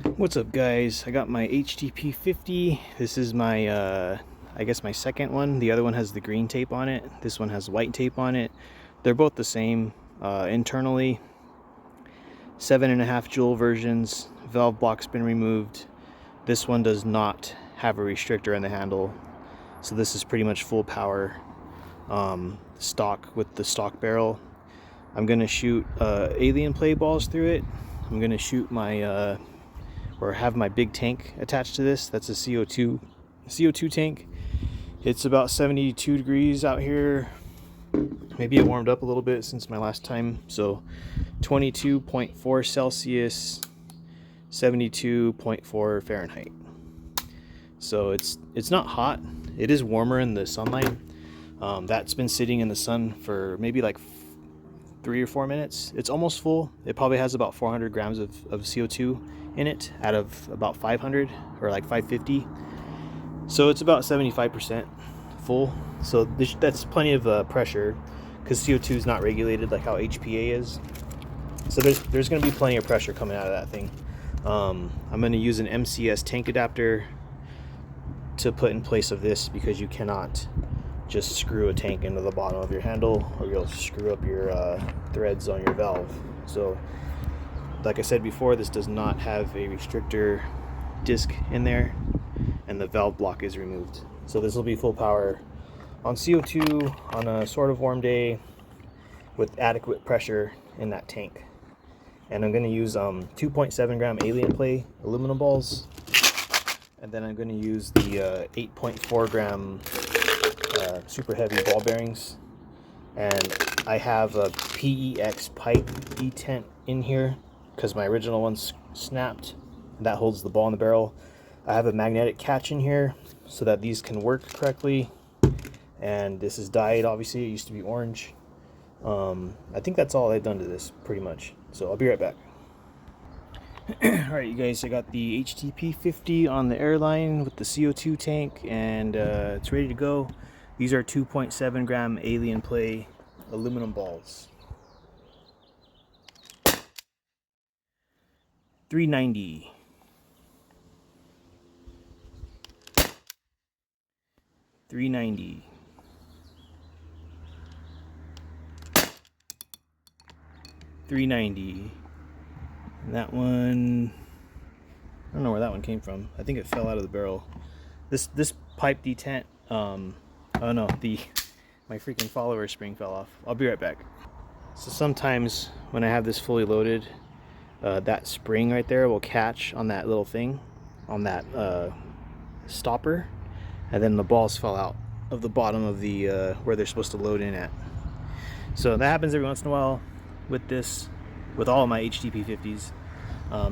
What's up, guys? I got my HDP50. This is my I guess my second one. The other one has the green tape on it. This one has white tape on it. They're both the same internally. 7.5 joule versions. Valve block's been removed. This one does not have a restrictor in the handle, so this is pretty much full power stock with the stock barrel. I'm gonna shoot alien play balls through it. I'm gonna shoot my or have my big tank attached to this. That's a CO2 tank. It's about 72 degrees out here. Maybe it warmed up a little bit since my last time. So 22.4 Celsius, 72.4 Fahrenheit. So it's not hot. It is warmer in the sunlight. That's been sitting in the sun for maybe like 3 or 4 minutes. It's almost full. It probably has about 400 grams of CO2 in it out of about 500 or like 550. So it's about 75% full. So that's plenty of pressure, because CO2 is not regulated like how HPA is. So there's going to be plenty of pressure coming out of that thing. I'm going to use an MCS tank adapter to put in place of this, because you cannot just screw a tank into the bottom of your handle, or you'll screw up your threads on your valve. So like I said before, this does not have a restrictor disc in there, and the valve block is removed. So this will be full power on CO2 on a sort of warm day with adequate pressure in that tank. And I'm going to use 2.7 gram alien play aluminum balls, and then I'm going to use the 8.4 gram super heavy ball bearings. And I have a PEX pipe detent in here, because my original one snapped. That holds the ball in the barrel. I have a magnetic catch in here so that these can work correctly. And this is dyed, obviously. It used to be orange. I think that's all I've done to this, pretty much. So I'll be right back. Alright, you guys, I got the HDP50 on the airline with the CO2 tank, and it's ready to go. These are 2.7 gram alien play aluminum balls. 390. 390. 390. And that one, I don't know where that one came from. I think it fell out of the barrel. This pipe detent, oh no, my freaking follower spring fell off. I'll be right back. So sometimes when I have this fully loaded, that spring right there will catch on that little thing, on that stopper, and then the balls fall out of the bottom of the where they're supposed to load in at. So that happens every once in a while with this, with all of my HDP50s.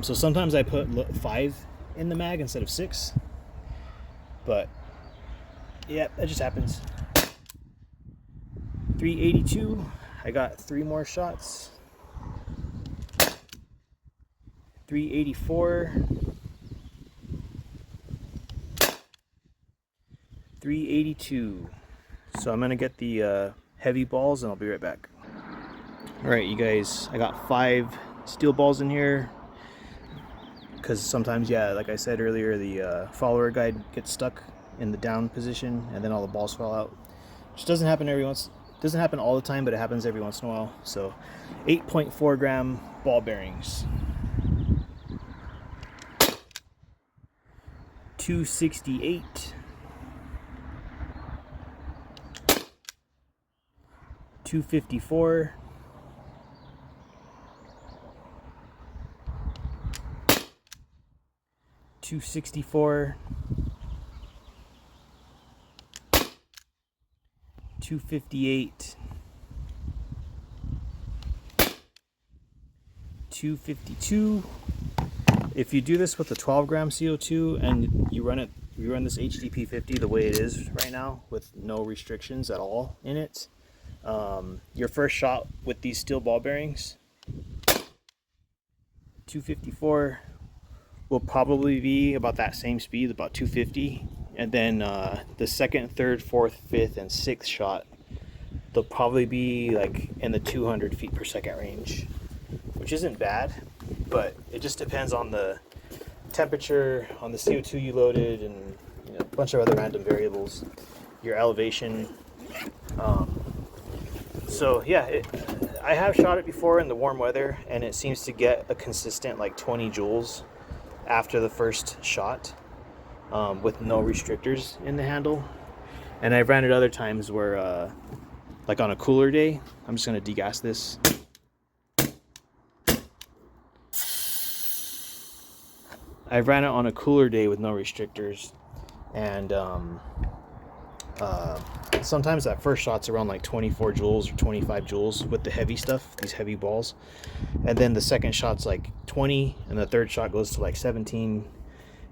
So sometimes I put 5 in the mag instead of 6, but yeah, that just happens. 382. I got 3 more shots. 384. 382. So I'm gonna get the heavy balls, and I'll be right back. Alright, you guys, I got 5 steel balls in here, because sometimes, yeah, like I said earlier, the follower guide gets stuck in the down position and then all the balls fall out, which doesn't happen all the time, but it happens every once in a while. So 8.4 gram ball bearings. 268. 254. 264. 258. 252. If you do this with a 12 gram CO2 and you run this HDP50 the way it is right now, with no restrictions at all in it, your first shot with these steel ball bearings, 254, will probably be about that same speed, about 250. And then the second, third, fourth, fifth, and sixth shot, they'll probably be like in the 200 feet per second range, which isn't bad, but it just depends on the temperature on the CO2 you loaded, and a bunch of other random variables, your elevation. So yeah, I have shot it before in the warm weather, and it seems to get a consistent like 20 joules after the first shot, with no restrictors in the handle. And I've ran it other times where like on a cooler day. I'm just going to degas this. I've ran it on a cooler day with no restrictors, and sometimes that first shot's around like 24 joules or 25 joules with the heavy stuff, these heavy balls, and then the second shot's like 20, and the third shot goes to like 17,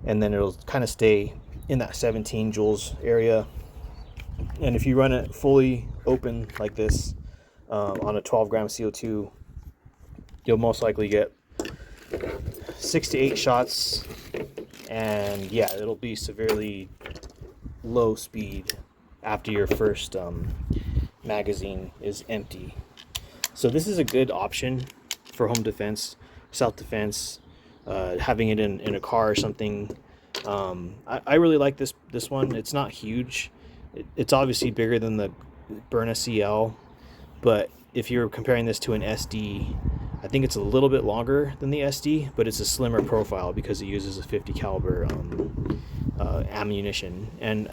and then it'll kind of stay in that 17 joules area. And if you run it fully open like this, on a 12 gram CO2, you'll most likely get 6 to 8 shots, and yeah, it'll be severely low speed after your first magazine is empty. So this is a good option for home defense, self-defense, having it in a car or something. I really like this one. It's not huge. It's obviously bigger than the Byrna CL, but if you're comparing this to an SD, I think it's a little bit longer than the SD, but it's a slimmer profile because it uses a 50 caliber ammunition. And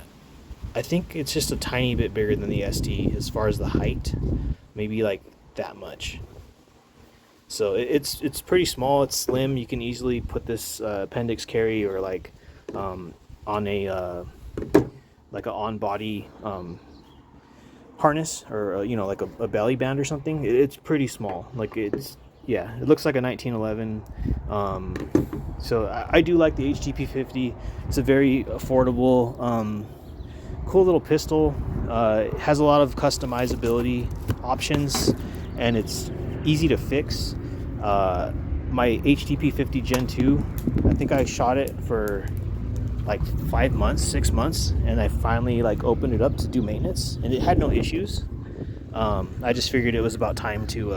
I think it's just a tiny bit bigger than the SD as far as the height, maybe like that much. So it's pretty small. It's slim. You can easily put this appendix carry, or like on a like a on-body harness, or like a belly band or something. It's pretty small. Like yeah, it looks like a 1911. So I do like the HDP50. It's a very affordable, cool little pistol. It has a lot of customizability options, and it's easy to fix. My HDP50 Gen 2, I think I shot it for like 5 months, 6 months, and I finally like opened it up to do maintenance, and it had no issues. I just figured it was about time to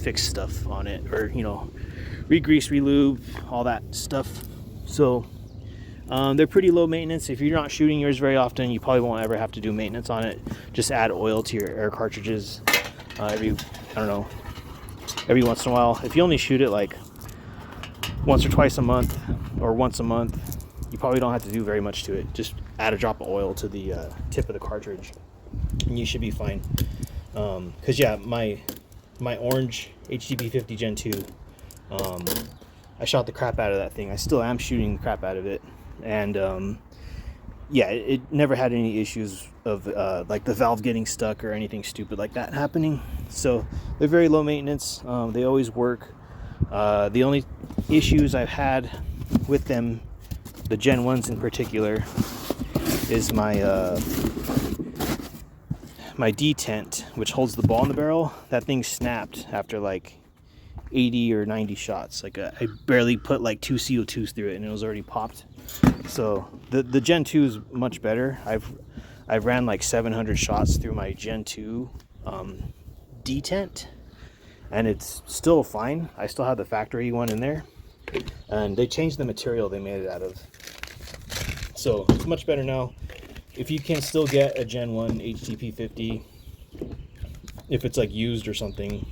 fix stuff on it, or re-grease, re-lube, all that stuff. So they're pretty low maintenance. If you're not shooting yours very often, you probably won't ever have to do maintenance on it. Just add oil to your air cartridges every once in a while. If you only shoot it like once or twice a month, or once a month, you probably don't have to do very much to it. Just add a drop of oil to the tip of the cartridge, and you should be fine. Because yeah, my orange HDP50 Gen 2, I shot the crap out of that thing. I still am shooting the crap out of it, and yeah, it never had any issues of like the valve getting stuck or anything stupid like that happening. So they're very low maintenance. They always work. The only issues I've had with them, the Gen 1s in particular, is my my detent, which holds the ball in the barrel. That thing snapped after like 80 or 90 shots. Like I barely put like 2 CO2s through it, and it was already popped. So the Gen 2 is much better. I've ran like 700 shots through my Gen 2 detent, and it's still fine. I still have the factory one in there, and they changed the material they made it out of, so it's much better now. If you can still get a Gen 1 HDP50, if it's like used or something,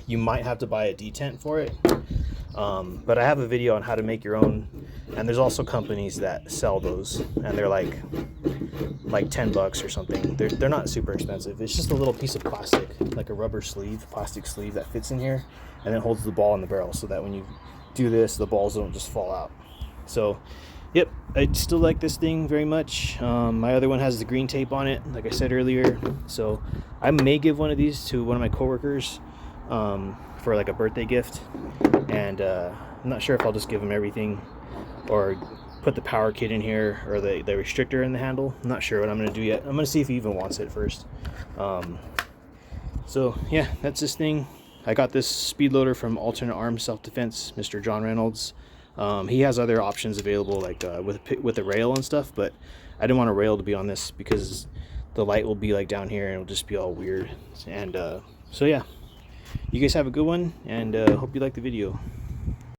you might have to buy a detent for it. But I have a video on how to make your own, and there's also companies that sell those, and they're like $10 or something. They're not super expensive. It's just a little piece of plastic, like a rubber sleeve, plastic sleeve that fits in here, and then holds the ball in the barrel, so that when you do this, the balls don't just fall out. So yep, I still like this thing very much. My other one has the green tape on it, like I said earlier. So I may give one of these to one of my coworkers for like a birthday gift. And I'm not sure if I'll just give him everything, or put the power kit in here, or the restrictor in the handle. I'm not sure what I'm going to do yet. I'm going to see if he even wants it first. So yeah, that's this thing. I got this speed loader from Alternate Arms Self-Defense, Mr. John Reynolds. He has other options available, like with a rail and stuff, but I didn't want a rail to be on this because the light will be like down here and it'll just be all weird. And so yeah, you guys have a good one, and hope you like the video.